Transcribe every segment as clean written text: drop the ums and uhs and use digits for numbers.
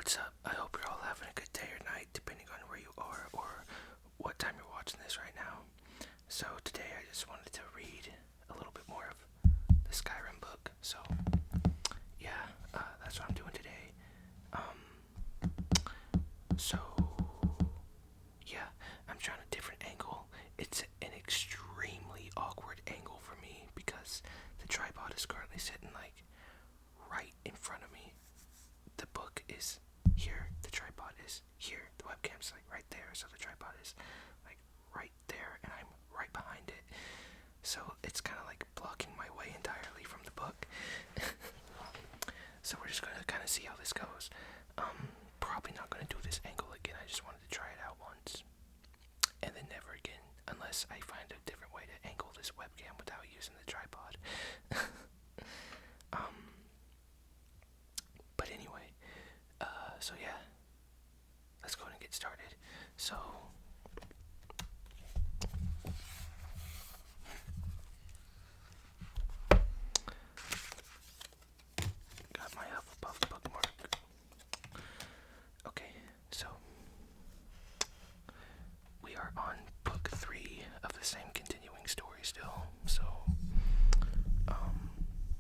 what's up? I hope you're all having a good day or night, depending on where you are or what time you're watching this right now. So today I just wanted to read a little bit more of the Skyrim book. So yeah, that's what I'm doing today. So yeah, I'm trying a different angle. It's an extremely awkward angle for me because the tripod is currently sitting like right in front of me. The book is here, the tripod is here, the webcam's like right there, so the tripod is like right there, and I'm right behind it. So it's kind of like blocking my way entirely from the book. So we're just gonna kind of see how this goes. Probably not gonna do this angle again. I just wanted to try it out once, and then never again, unless I find a different way to angle this webcam without using the tripod. But anyway, so yeah, let's go ahead and get started. So, got my Hufflepuff bookmark. Okay, so we are on book 3 of the same continuing story still. So,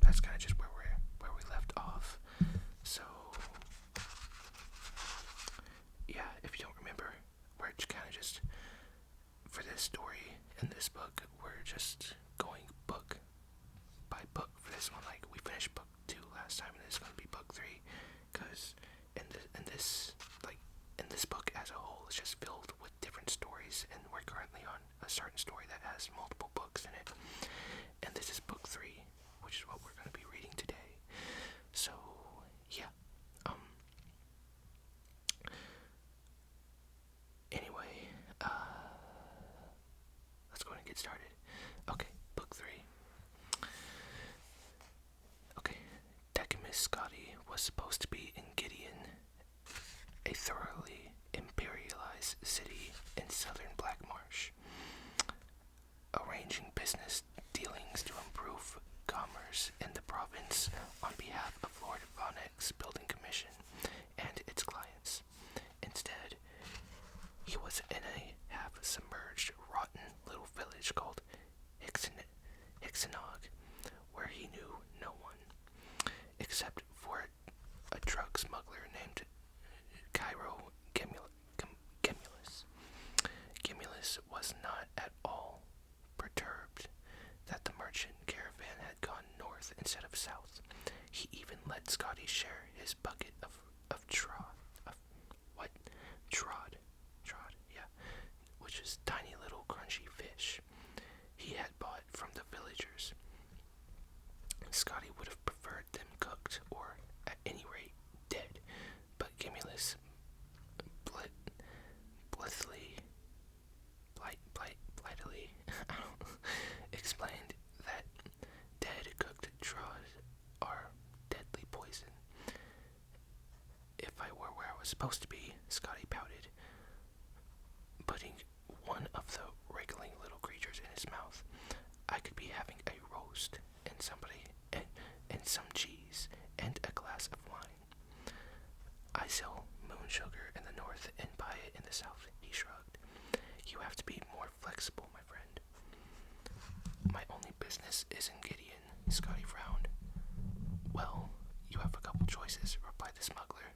that's kind of just where we left off. So, yeah, if you don't remember, we're kind of just, for this story in this book, we're just going book by book for this one. Like, we finished book 2 last time, and this is going to be book 3, because in this book as a whole, it's just filled with different stories, and we're currently on a certain story that has multiple books in it, and this is book 3, which is what we're going to be reading today. So, yeah. Anyway, let's go ahead and get started. Okay, book 3. Okay, Decimus Scotty was supposed to be in Gideon, a thoroughly imperialized city in southern Blackmarsh, arranging business dealings to improve commerce in the province on behalf of Lord Vonneck's building commission and its clients. Instead, he was in a half-submerged, rotten little village called Hixenog, where he knew no one, except for a drug smuggler named Cairo Gemulus. Gemulus was not at all perturbed that the merchant caravan had gone north instead of south. He even let Scotty share his bucket of trod, yeah, which is tiny little crunchy fish he had bought from the villagers. Scotty would have preferred them cooked, or at any rate dead, but Gemulus blithely explained that dead cooked trod are deadly poison. If I were where I was supposed to be, Scotty pouted, putting one of the wriggling little creatures in his mouth, I could be having a roast and some cheese and a glass of wine. I sell moon sugar in the north and buy it in the south, he shrugged. You have to be more flexible, my friend. My only business is in Gideon, Scotty frowned. Well, you have a couple choices, replied the smuggler.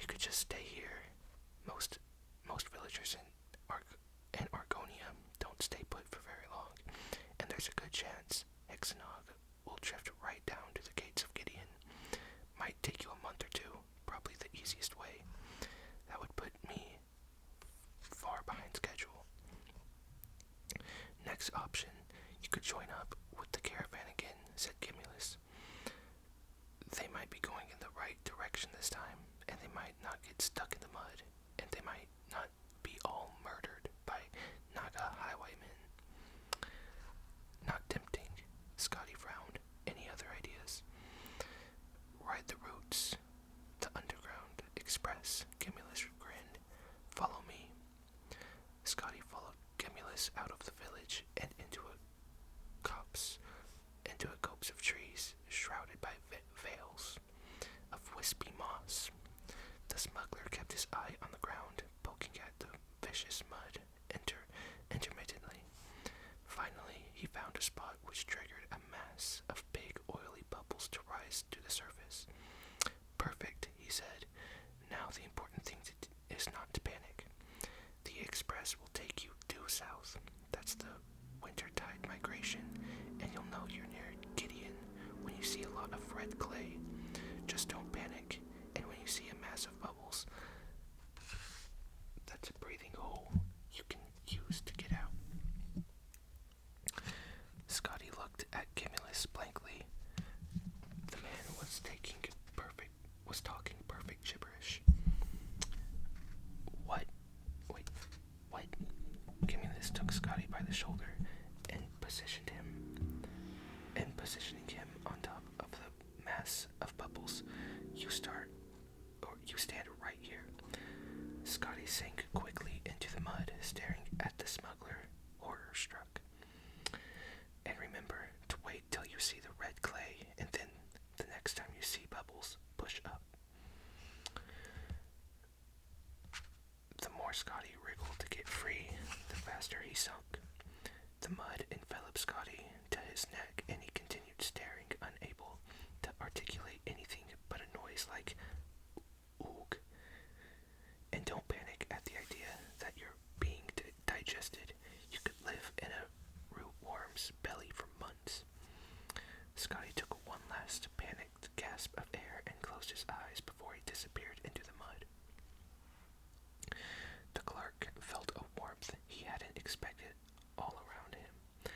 You could just stay here. Most villagers in Argonia don't stay put for very long, and there's a good chance Hexenog will drift right down to the gates of Gideon. Might take you a month or two, probably the easiest way. That would put me far behind schedule. Next option, you could join up with the caravan again, said Gemulus. They might be going in the right direction this time, and they might not get stuck in the mud, and they might not be all murdered by Naga highwaymen. Not tempting, Scotty frowned. Any other ideas? Ride the routes. The Underground Express, Gemulus grinned. Follow me. Scotty followed Gemulus out of the village and into a copse of trees shrouded by veils of wispy moss. The eye on the ground, poking at the vicious mud intermittently. Finally, he found a spot which triggered a mass of big oily bubbles to rise to the surface. Perfect, he said. Now the important thing is not to panic. The express will take you due south. That's the winter tide migration, and you'll know you're near Gideon when you see a lot of red clay. Just don't panic, and when you see a mass of bubbles, that's a breathing hole you can use to get out. Scotty looked at Cumulus blankly. The man was talking perfect gibberish. What? Wait, what? Cumulus took Scotty by the shoulder and positioning him on top of the mass of bubbles. You stand right here. Scotty sank quickly into the mud, staring at the smuggler, horror-struck. And remember to wait till you see the red clay, and then the next time you see bubbles, push up. The more Scotty wriggled to get free, the faster he sunk. The mud enveloped Scotty to his neck, and he continued staring, unable to articulate anything but a noise like oog. And don't panic at the idea that you're being digested. You could live in a rootworm's belly for months. Scotty took one last panicked gasp of air and closed his eyes before he disappeared into the mud. The clerk felt a warmth he hadn't expected all around him.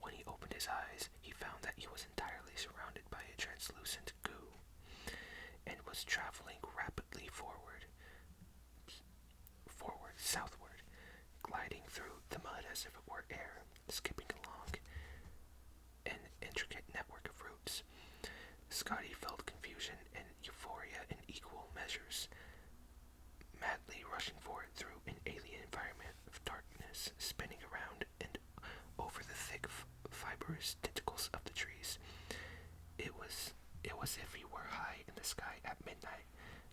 When he opened his eyes, he found that he was entirely surrounded by a translucent goo and was traveling rapidly southward, gliding through the mud as if it were air, skipping along an intricate network of roots. Scotty felt confusion and euphoria in equal measures, madly rushing forward through an alien environment of darkness, spinning around and over the thick, fibrous tentacles of the trees. It was if he were high in the sky at midnight,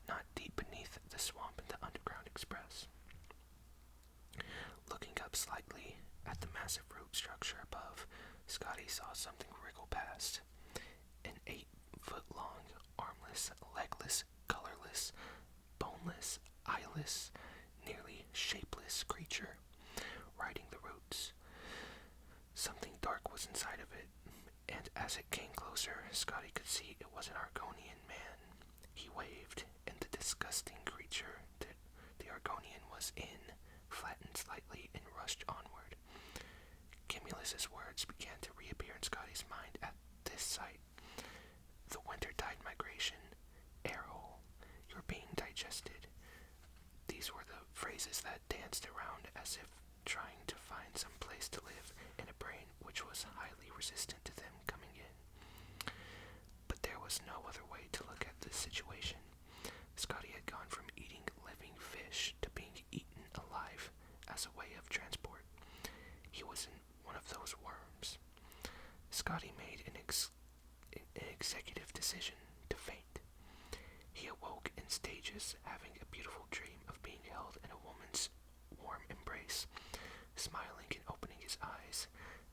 not deep beneath the swamp in the Underground Express. Looking up slightly at the massive root structure above, Scotty saw something wriggle past. An 8-foot-long, armless, legless, colorless, boneless, eyeless, nearly shapeless creature, riding the roots. Something dark was inside of it, and as it came closer, Scotty could see it was an Argonian man. He waved, and the disgusting creature that the Argonian was in flattened slightly and rushed onward. Cumulus's words began to reappear in Scotty's mind at this sight. The winter tide migration, airhole, you're being digested. These were the phrases that danced around as if trying to find some place to live in a brain which was highly resistant to them coming in. But there was no other way to look at this situation. Scotty had gone from eating living fish to being eaten alive as a way of transport. He was in one of those worms. Scotty made an executive decision to faint. He awoke in stages, having a beautiful dream of being held in a woman's warm embrace. Smiling and opening his eyes,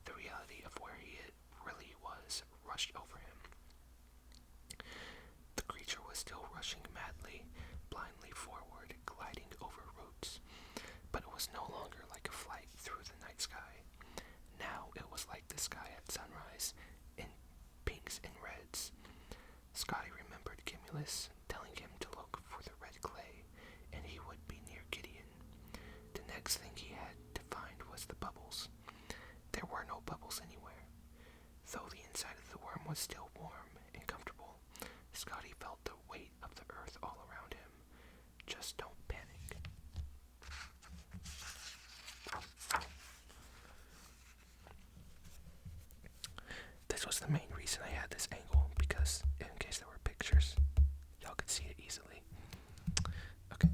the reality of where he really was rushed over him. The creature was still rushing madly, blindly forward, gliding over roots. But it was no longer like a flight through the night sky. Now it was like the sky at sunrise, in pinks and reds. Scotty remembered Cumulus telling him to look for the red clay, and he would be near Gideon. The next thing he had to find was the bubbles. There were no bubbles anywhere. Though the inside of the worm was still warm and comfortable, Scotty felt the weight of the earth all around him. Just don't panic. This was the main reason I had this angle, because in case there were pictures, y'all could see it easily. Okay.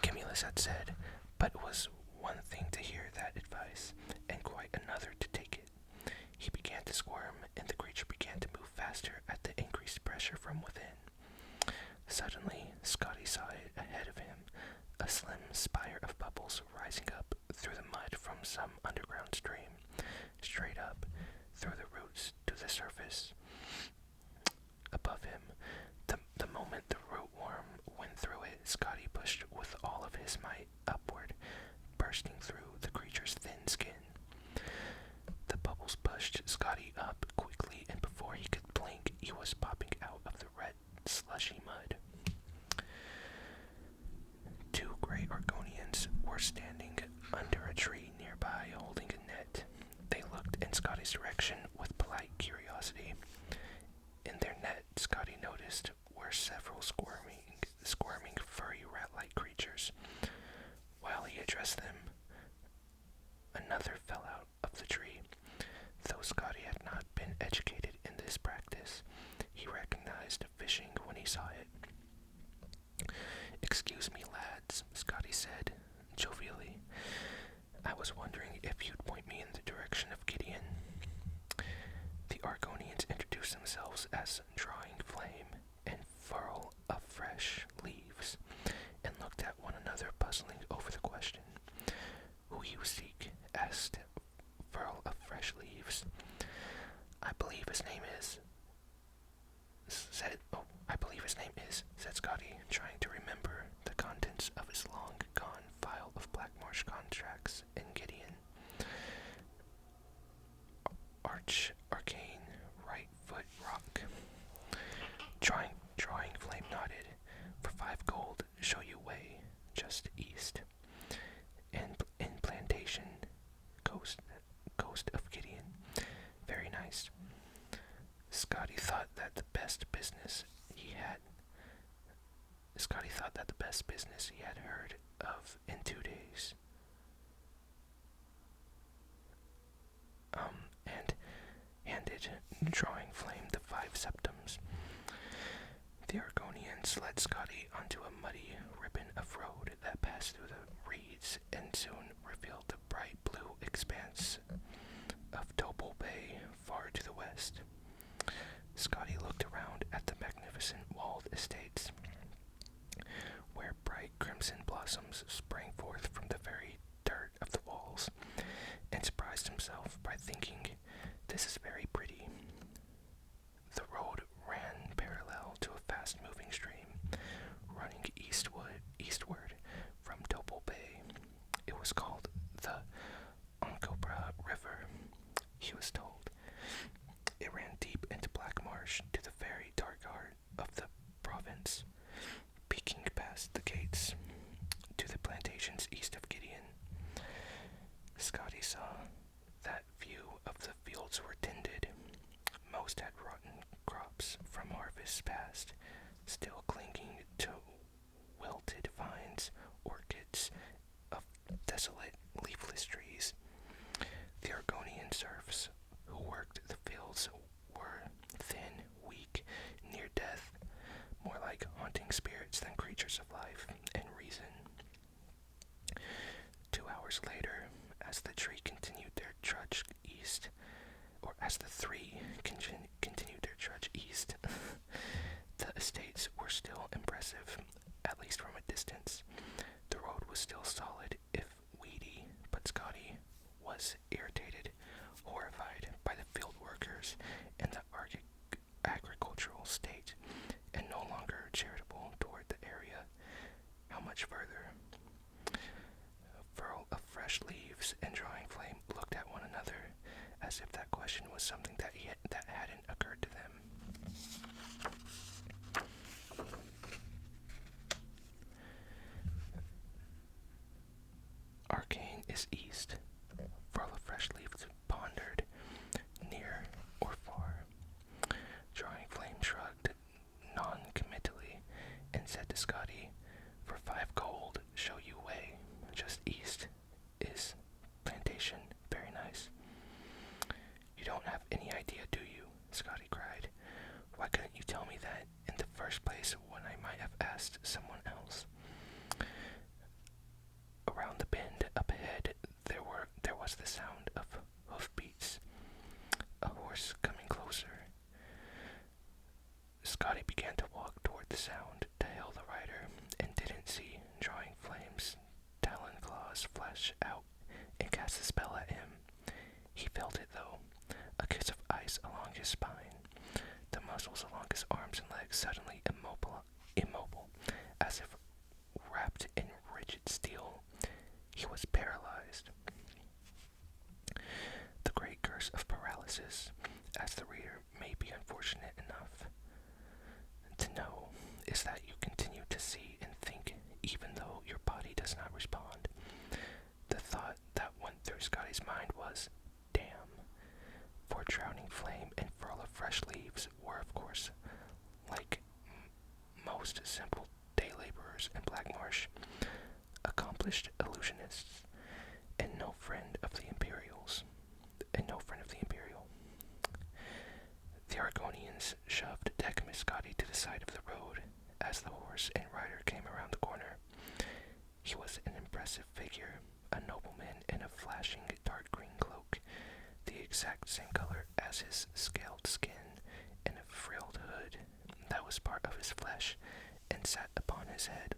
Cumulus had said, but it was one thing to hear that advice, and quite another to take it. He began to squirm, and the creature began to move faster at the increased pressure from within. Suddenly, Scotty saw it ahead of him, a slim spire of bubbles rising up through the mud from some underground stream, straight up through the roots to the surface. Above him, the moment the root worm went through it, Scotty pushed with all of his might upward, bursting through the creature's thin skin. The bubbles pushed Scotty up quickly, and before he could blink, he was popping out of the red, slushy mud. Two gray Argonians were standing under a tree nearby, holding a net. They looked in Scotty's direction with polite curiosity. In their net, Scotty noticed were several squirming furry rat-like creatures. While he addressed them, another fell out of the tree. Though Scotty had not been educated in this practice, he recognized fishing when he saw it. "Excuse me, lads," Scotty said, jovially. "I was wondering if you'd point me in the direction of Gideon." The Argonians introduced themselves as Drawing Flame and Furl of Fresh Leaves, and looked at one another, puzzling over the question. "Who you seek?" asked Furl of Fresh Leaves. I believe his name is, said Scotty, trying to remember the contents of his long-gone file of Blackmarsh contracts in Gideon. Arcane, right foot rock. Drawing Flame nodded. "For 5 gold, show you way, just east. In Plantation, coast of Gideon. Very nice." Scotty thought that the best business he had heard of in 2 days. And handed Drawing Flame the 5 septums. The Argonians led Scotty onto a muddy ribbon of road that passed through the reeds and soon revealed the bright blue expanse of Topol Bay far to the west. Scotty looked around at the magnificent walled estates, where bright crimson blossoms sprang forth from the very dirt of the walls, and surprised himself by thinking, "This is very pretty." The road ran parallel to a fast-moving stream, running eastward from Topol Bay. It was called the Oncobra River, he was told. It ran deep into Blackmarsh to the very dark heart of the province, peeking past the gates to the plantations east of Gideon. Scotty saw that few of the fields were tended. Most had rotten crops from harvests past, still clinging to wilted vines, orchids of desolate, leafless trees. The Argonian serfs who worked the fields were thin, weak, near death, more like haunting spirits than creatures of life and reason. 2 hours later, as the three continued their trudge east, the estates were still impressive, at least from a distance. The road was still solid, if weedy, but Scotty was irritated, horrified by the field workers and the agricultural state, and no longer charitable toward the area. How much further? Furl of Fresh Leaves and Drawing Flame looked at one another, as if that question was something that hadn't occurred to them. Arcane is east. Furl of Fresh Leaves pondered. Near or far? Drawing Flame shrugged non-committally and said to Scotty, "For 5 gold, show you way. Just east is Plantation. Very nice." "You don't have any idea, do you?" Scotty cried. "Why couldn't you tell me that in the first place when I might have asked someone else?" Around the bend up ahead, there was the sound of hoofbeats. A horse coming closer. Scotty began to walk toward the sound. The fell the rider and didn't see drawing flames, talon claws flash out and cast a spell at him. He felt it though, a kiss of ice along his spine. The muscles along his arms and legs suddenly immobile, as if wrapped in rigid steel. He was paralyzed. The great curse of paralysis, as the reader may be unfortunate enough to know, is that you continue to see and think even though your body does not respond. The thought that went through Scotty's mind was, damn. For drowning flame and furl of fresh leaves were, of course, like most simple day laborers in Black Marsh, accomplished illusionists, and no friend of the Imperials. The Argonians shoved Decimus Scotty to the side of the road as the horse and rider came around the corner. He was an impressive figure, a nobleman in a flashing dark green cloak, the exact same color as his scaled skin, and a frilled hood that was part of his flesh and sat upon his head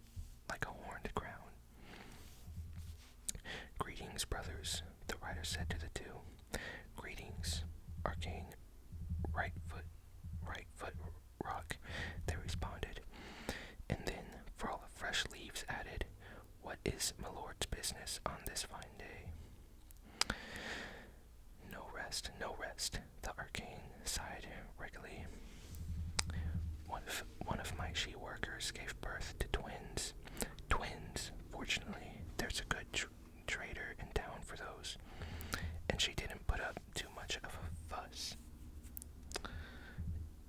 like a horned crown. "Greetings, brothers," the rider said to the two. "Greetings, Arcane right foot rock," they responded, and then, for all the fresh leaves, added, "What is my lord's business on this fine day?" No rest, the Arcane sighed regally. One of my she-workers gave birth to twins. Fortunately, there's a good trader in town for those, and she didn't put up too much of a fuss.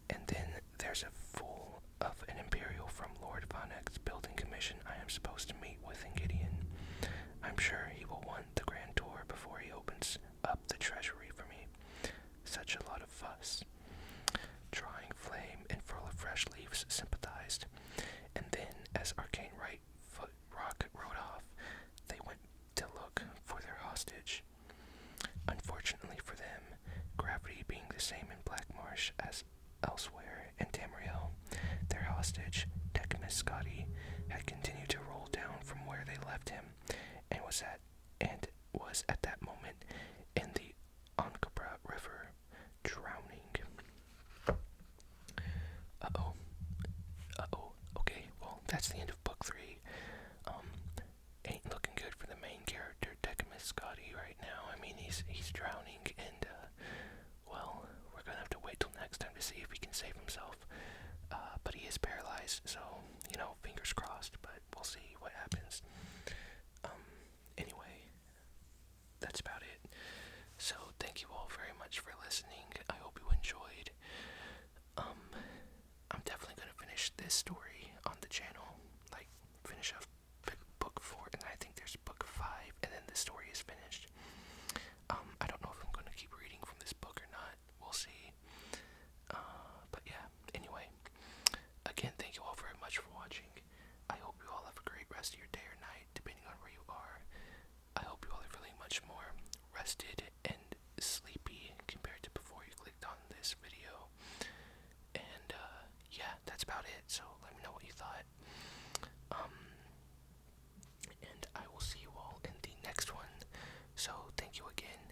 And then there's a fool of an Imperial from Lord Vonneck's building commission I am supposed to meet with in Gideon. I'm sure he will want the grand tour before he opens up the treasury for me. Such a lot of fuss. Drawing flame and furl of fresh leaves sympathized, and then, as Arcane right foot rock rode off, they went to look for their hostage. Unfortunately for them, gravity being the same in Black Marsh as elsewhere in Tamriel, their hostage, Decimus Scotty, had continued to roll down from where they left him, and was at that moment in the Ankabra River, drowning. Okay, well, that's the end of book 3. Ain't looking good for the main character, Decimus Scotty, right now. I mean, he's drowning, and, well, we're gonna have to wait till next time to see if he can save himself. But he is paralyzed, so, fingers crossed, but we'll see what happens. Anyway, that's about it. So, thank you all very much for listening. I hope you enjoyed. I'm definitely gonna finish this story on the channel, like, finish off book 4, and I think there's book 5, and then the story is finished. I don't know if I'm gonna keep reading from this book or not. We'll see. But yeah, anyway, again, thank you all very much for watching. I hope you all have a great rest of your day or night, depending on where you are. I hope you all are feeling much more rested and sleepy compared to before you clicked on this video. And, yeah, that's about it, so let me know what you thought. And I will see you all in the next one. So, thank you again,